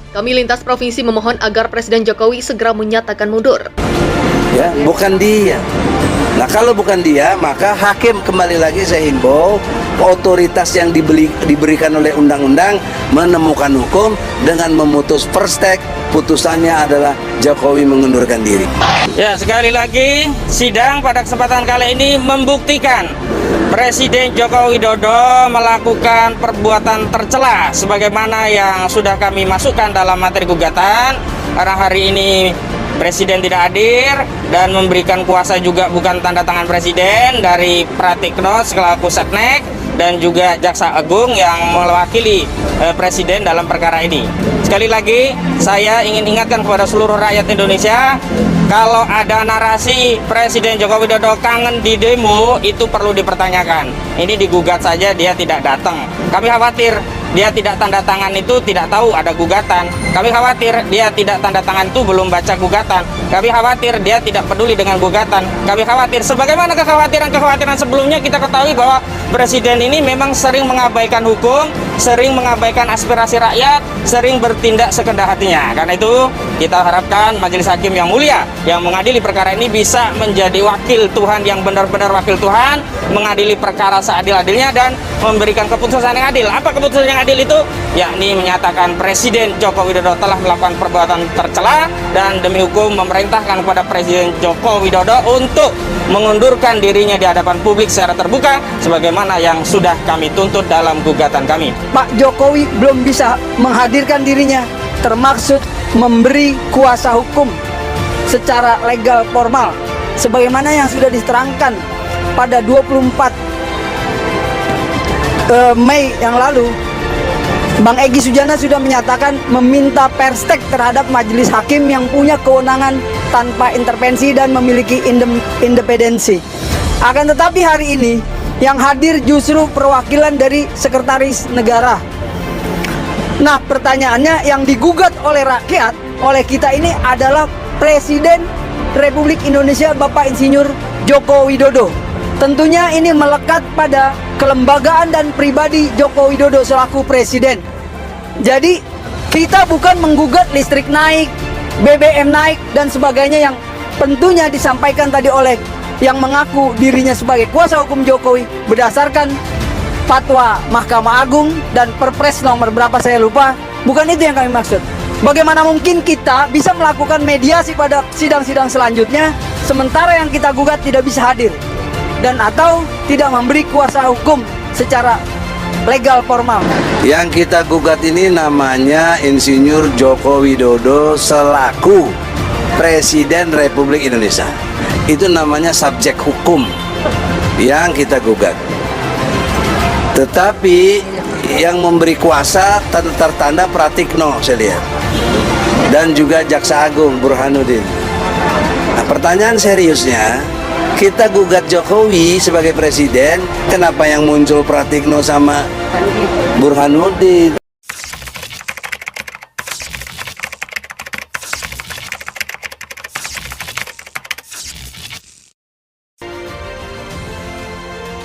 Kami lintas provinsi memohon agar Presiden Jokowi segera menyatakan mundur. Ya, bukan dia. Nah, kalau bukan dia, maka hakim kembali lagi saya himbau otoritas yang diberikan oleh undang-undang menemukan hukum dengan memutus first take, putusannya adalah Jokowi mengundurkan diri. Ya, sekali lagi sidang pada kesempatan kali ini membuktikan Presiden Joko Widodo melakukan perbuatan tercela sebagaimana yang sudah kami masukkan dalam materi gugatan. Karena hari ini Presiden tidak hadir dan memberikan kuasa juga bukan tanda tangan Presiden dari Pratikno selaku Setnek dan juga Jaksa Agung yang mewakili Presiden dalam perkara ini. Sekali lagi saya ingin ingatkan kepada seluruh rakyat Indonesia, kalau ada narasi Presiden Joko Widodo kangen di demo, itu perlu dipertanyakan. Ini digugat saja dia tidak datang. Kami khawatir dia tidak tanda tangan itu tidak tahu ada gugatan. Kami khawatir dia tidak tanda tangan itu belum baca gugatan. Kami khawatir dia tidak peduli dengan gugatan. Kami khawatir sebagaimana kekhawatiran sebelumnya kita ketahui bahwa Presiden ini memang sering mengabaikan hukum, sering mengabaikan aspirasi rakyat, sering bertindak sekehendak hatinya. Karena itu kita harapkan Majelis Hakim yang mulia yang mengadili perkara ini bisa menjadi wakil Tuhan yang benar-benar wakil Tuhan, mengadili perkara seadil-adilnya dan memberikan keputusan yang adil. Apa keputusan yang adil itu? Yakni menyatakan Presiden Joko Widodo telah melakukan perbuatan tercela dan demi hukum memerintahkan kepada Presiden Joko Widodo untuk mengundurkan dirinya di hadapan publik secara terbuka sebagaimana yang sudah kami tuntut dalam gugatan kami. Pak Jokowi belum bisa menghadirkan dirinya, termaksud memberi kuasa hukum secara legal formal sebagaimana yang sudah diterangkan pada 24 Mei yang lalu. Bang Egy Sujana sudah menyatakan meminta perstek terhadap majelis hakim yang punya kewenangan tanpa intervensi dan memiliki independensi. Akan tetapi hari ini yang hadir justru perwakilan dari sekretaris negara. Nah, pertanyaannya yang digugat oleh rakyat, oleh kita ini adalah Presiden Republik Indonesia Bapak Insinyur Joko Widodo. Tentunya ini melekat pada kelembagaan dan pribadi Joko Widodo selaku presiden. Jadi kita bukan menggugat listrik naik, BBM naik dan sebagainya yang tentunya disampaikan tadi oleh yang mengaku dirinya sebagai kuasa hukum Jokowi berdasarkan fatwa Mahkamah Agung dan Perpres nomor berapa saya lupa. Bukan itu yang kami maksud. Bagaimana mungkin kita bisa melakukan mediasi pada sidang-sidang selanjutnya sementara yang kita gugat tidak bisa hadir dan atau tidak memberi kuasa hukum secara legal formal. Yang kita gugat ini namanya Insinyur Joko Widodo selaku Presiden Republik Indonesia. Itu namanya subjek hukum yang kita gugat. Tetapi yang memberi kuasa tertanda Pratikno saya lihat, dan juga Jaksa Agung Burhanuddin. Nah, pertanyaan seriusnya, kita gugat Jokowi sebagai presiden, kenapa yang muncul Pratikno sama Burhanuddin?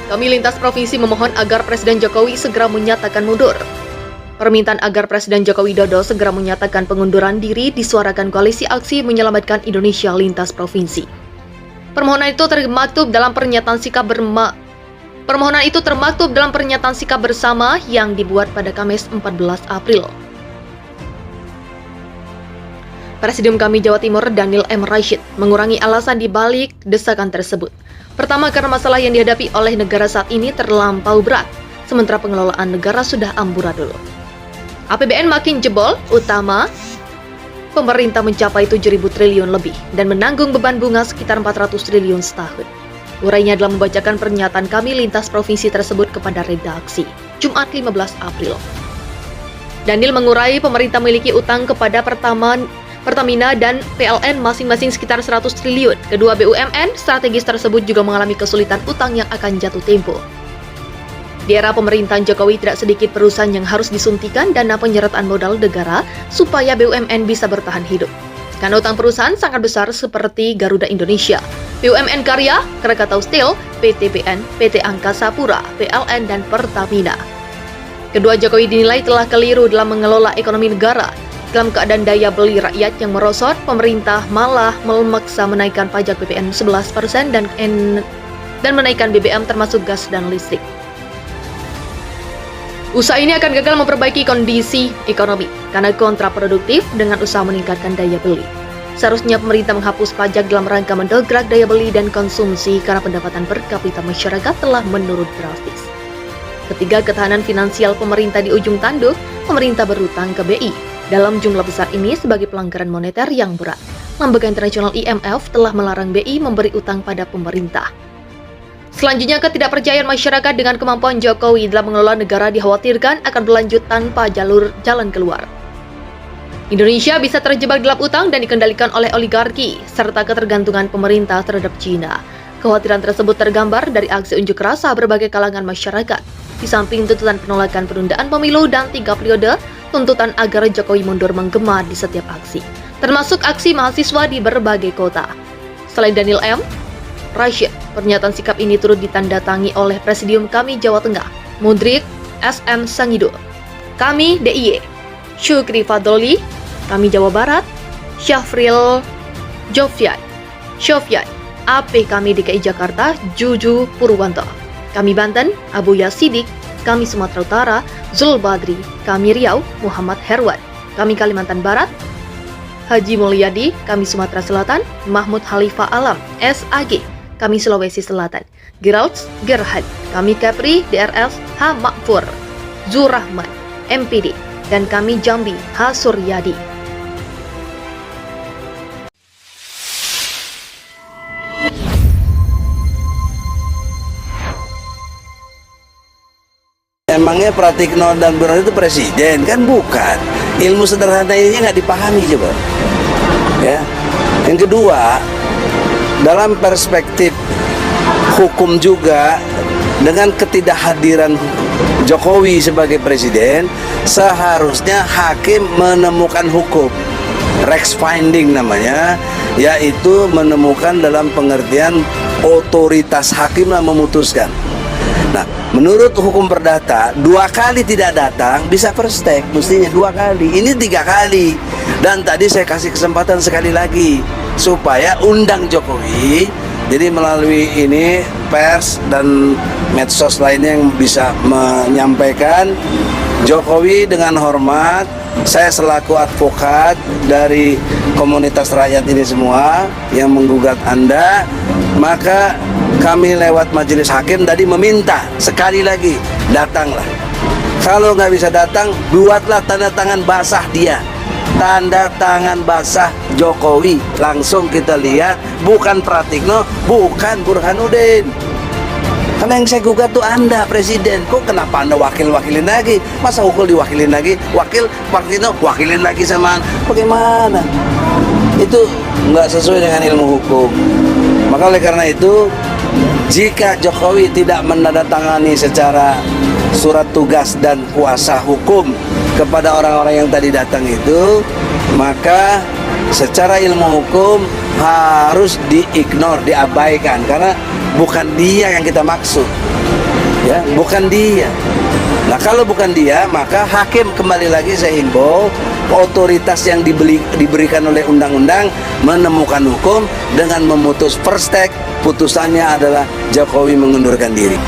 Kami lintas provinsi memohon agar Presiden Jokowi segera menyatakan mundur. Permintaan agar Presiden Joko Widodo segera menyatakan pengunduran diri disuarakan Koalisi Aksi Menyelamatkan Indonesia lintas provinsi. Permohonan itu termaktub dalam pernyataan sikap bersama yang dibuat pada Kamis 14 April. Presidium kami Jawa Timur Daniel M. Rashid mengurangi alasan di balik desakan tersebut. Pertama, karena masalah yang dihadapi oleh negara saat ini terlampau berat, sementara pengelolaan negara sudah amburadul. APBN makin jebol, utama pemerintah mencapai 7.000 triliun lebih dan menanggung beban bunga sekitar 400 triliun setahun. Urainya adalah membacakan pernyataan kami lintas provinsi tersebut kepada redaksi, Jumat 15 April. Daniel mengurai pemerintah memiliki utang kepada Pertamina dan PLN masing-masing sekitar 100 triliun. Kedua BUMN strategis tersebut juga mengalami kesulitan utang yang akan jatuh tempo. Di era pemerintahan Jokowi tidak sedikit perusahaan yang harus disuntikan dana penyertaan modal negara supaya BUMN bisa bertahan hidup. Karena utang perusahaan sangat besar seperti Garuda Indonesia, BUMN Karya, Krakatau Steel, PT PN, PT Angkasa Pura, PLN, dan Pertamina. Kedua Jokowi dinilai telah keliru dalam mengelola ekonomi negara. dalam keadaan daya beli rakyat yang merosot, pemerintah malah memaksa menaikkan pajak BPN 11% dan menaikkan BBM termasuk gas dan listrik. Usaha ini akan gagal memperbaiki kondisi ekonomi karena kontraproduktif dengan usaha meningkatkan daya beli. Seharusnya pemerintah menghapus pajak dalam rangka mendongkrak daya beli dan konsumsi karena pendapatan per kapita masyarakat telah menurun drastis. Ketiga, ketahanan finansial pemerintah di ujung tanduk, pemerintah berutang ke BI. Dalam jumlah besar ini sebagai pelanggaran moneter yang berat. Lembaga internasional IMF telah melarang BI memberi utang pada pemerintah. Selanjutnya, ketidakpercayaan masyarakat dengan kemampuan Jokowi dalam mengelola negara dikhawatirkan akan berlanjut tanpa jalan keluar. Indonesia bisa terjebak dalam utang dan dikendalikan oleh oligarki, serta ketergantungan pemerintah terhadap Cina. Kekhawatiran tersebut tergambar dari aksi unjuk rasa berbagai kalangan masyarakat. Di samping tuntutan penolakan penundaan pemilu dan 3 periode, tuntutan agar Jokowi mundur menggema di setiap aksi, termasuk aksi mahasiswa di berbagai kota. Selain Daniel M. Rashid, pernyataan sikap ini turut ditandatangi oleh Presidium Kami Jawa Tengah, Mudrik SM Sangido, Kami DIY, Syukri Fadoli, Kami Jawa Barat, Syafril Syofiat, AP Kami DKI Jakarta, Juju Purwanto, Kami Banten, Abu Yasidik, Kami Sumatera Utara, Zul Badri, Kami Riau, Muhammad Herwan, Kami Kalimantan Barat, Haji Mulyadi, Kami Sumatera Selatan, Mahmud Khalifah Alam, SAG, Kami Sulawesi Selatan, Geralds Gerhad, Kami Kepri, DRS H. Makfur, Zurrahman, MPD, dan Kami Jambi, H. Suryadi. Emangnya Pratikno dan Burhanuddin itu presiden? Kan bukan. Ilmu sederhana ini nggak dipahami coba. Ya. Yang kedua, dalam perspektif hukum juga, dengan ketidakhadiran Jokowi sebagai presiden, seharusnya hakim menemukan hukum. Rex finding namanya, yaitu menemukan dalam pengertian otoritas hakim lah memutuskan. Nah, menurut hukum perdata, 2 kali tidak datang bisa first take, mestinya 2 kali. Ini 3 kali. Dan tadi saya kasih kesempatan sekali lagi supaya undang Jokowi. Jadi melalui ini pers dan medsos lainnya yang bisa menyampaikan, Jokowi dengan hormat, saya selaku advokat dari komunitas rakyat ini semua yang menggugat Anda, maka kami lewat majelis hakim tadi meminta sekali lagi, datanglah. Kalau nggak bisa datang, buatlah tanda tangan basah dia. Tanda tangan basah Jokowi. Langsung kita lihat, bukan Pratikno, bukan Burhanuddin. Karena yang saya gugat tuh Anda, Presiden. Kok kenapa Anda wakilin lagi? Masa hukum diwakilin lagi? Wakil Pratikno wakilin lagi sama bagaimana? Itu nggak sesuai dengan ilmu hukum. Maka oleh karena itu, jika Jokowi tidak menandatangani secara surat tugas dan kuasa hukum kepada orang-orang yang tadi datang itu, maka secara ilmu hukum harus diignore, diabaikan, karena bukan dia yang kita maksud, ya, bukan dia. Nah, kalau bukan dia, maka hakim, kembali lagi saya himbau, otoritas yang diberikan oleh undang-undang menemukan hukum dengan memutus first take, putusannya adalah Jokowi mengundurkan diri.